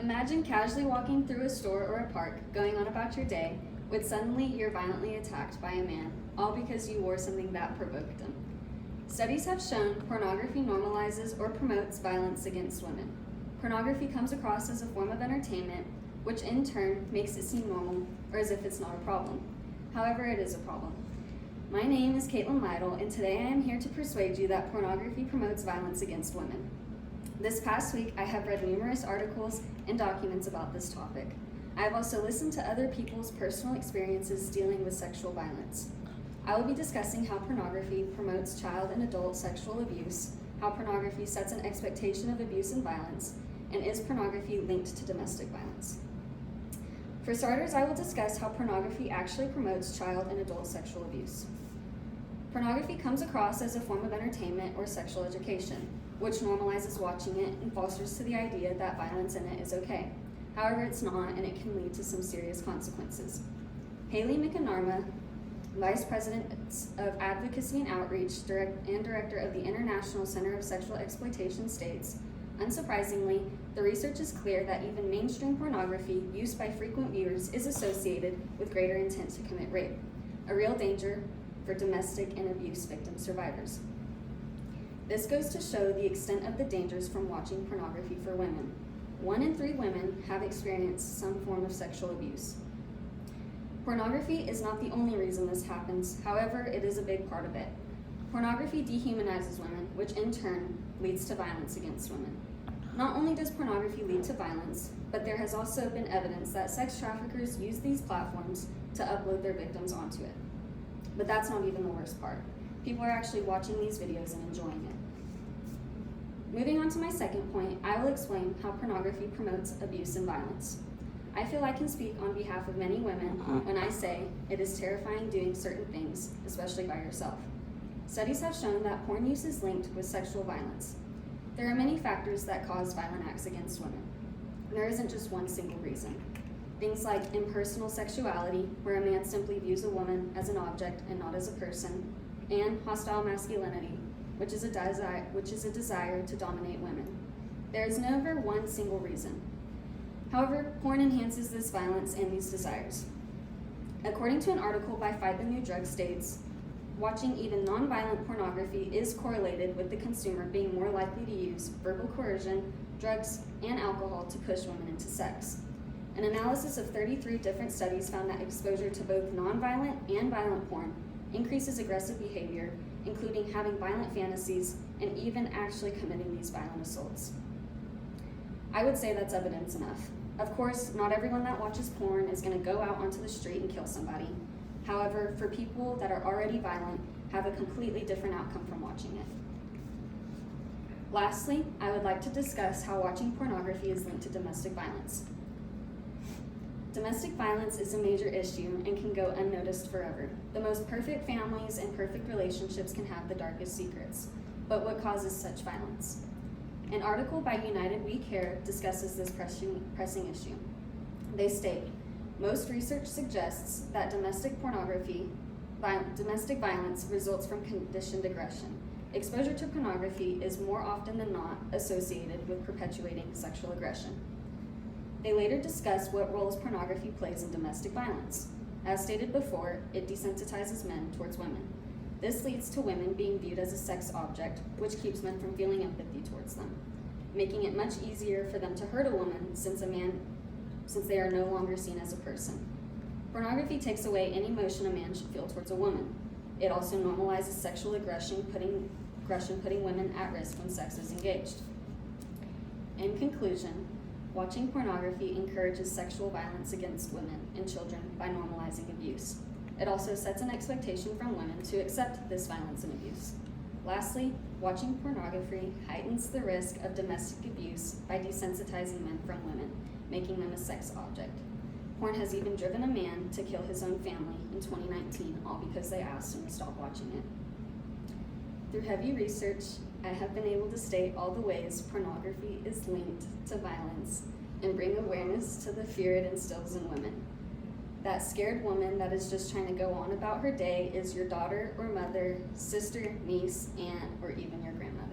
Imagine casually walking through a store or a park, going on about your day, when suddenly you're violently attacked by a man, all because you wore something that provoked him. Studies have shown pornography normalizes or promotes violence against women. Pornography comes across as a form of entertainment, which in turn makes it seem normal or as if it's not a problem. However, it is a problem. My name is Caitlin Lytle, and today I am here to persuade you that pornography promotes violence against women. This past week, I have read numerous articles and documents about this topic. I have also listened to other people's personal experiences dealing with sexual violence. I will be discussing how pornography promotes child and adult sexual abuse, how pornography sets an expectation of abuse and violence, and is pornography linked to domestic violence. For starters, I will discuss how pornography actually promotes child and adult sexual abuse. Pornography comes across as a form of entertainment or sexual education, which normalizes watching it and fosters to the idea that violence in it is okay. However, it's not, and it can lead to some serious consequences. Haley McAnarma, Vice President of Advocacy and Outreach and Director of the International Center of Sexual Exploitation, states, unsurprisingly, the research is clear that even mainstream pornography used by frequent viewers is associated with greater intent to commit rape, a real danger for domestic and abuse victim survivors. This goes to show the extent of the dangers from watching pornography for women. 1 in 3 women have experienced some form of sexual abuse. Pornography is not the only reason this happens, however, it is a big part of it. Pornography dehumanizes women, which in turn leads to violence against women. Not only does pornography lead to violence, but there has also been evidence that sex traffickers use these platforms to upload their victims onto it. But that's not even the worst part. People are actually watching these videos and enjoying it. Moving on to my second point, I will explain how pornography promotes abuse and violence. I feel I can speak on behalf of many women when I say it is terrifying doing certain things, especially by yourself. Studies have shown that porn use is linked with sexual violence. There are many factors that cause violent acts against women. There isn't just one single reason. Things like impersonal sexuality, where a man simply views a woman as an object and not as a person, and hostile masculinity, which is a desire to dominate women. There is never one single reason. However, porn enhances this violence and these desires. According to an article by Fight the New Drug states, watching even non-violent pornography is correlated with the consumer being more likely to use verbal coercion, drugs, and alcohol to push women into sex. An analysis of 33 different studies found that exposure to both non-violent and violent porn increases aggressive behavior, including having violent fantasies and even actually committing these violent assaults. I would say that's evidence enough. Of course, not everyone that watches porn is going to go out onto the street and kill somebody. However, for people that are already violent, have a completely different outcome from watching it. Lastly, I would like to discuss how watching pornography is linked to domestic violence. Domestic violence is a major issue and can go unnoticed forever. The most perfect families and perfect relationships can have the darkest secrets. But what causes such violence? An article by United We Care discusses this pressing issue. They state, most research suggests that domestic violence results from conditioned aggression. Exposure to pornography is more often than not associated with perpetuating sexual aggression. They later discuss what roles pornography plays in domestic violence. As stated before, it desensitizes men towards women. This leads to women being viewed as a sex object, which keeps men from feeling empathy towards them, making it much easier for them to hurt a woman since they are no longer seen as a person. Pornography takes away any emotion a man should feel towards a woman. It also normalizes sexual aggression, putting women at risk when sex is engaged. In conclusion, watching pornography encourages sexual violence against women and children by normalizing abuse. It also sets an expectation from women to accept this violence and abuse. Lastly, watching pornography heightens the risk of domestic abuse by desensitizing men from women, making them a sex object. Porn has even driven a man to kill his own family in 2019, all because they asked him to stop watching it. Through heavy research, I have been able to state all the ways pornography is linked to violence and bring awareness to the fear it instills in women. That scared woman that is just trying to go on about her day is your daughter or mother, sister, niece, aunt, or even your grandmother.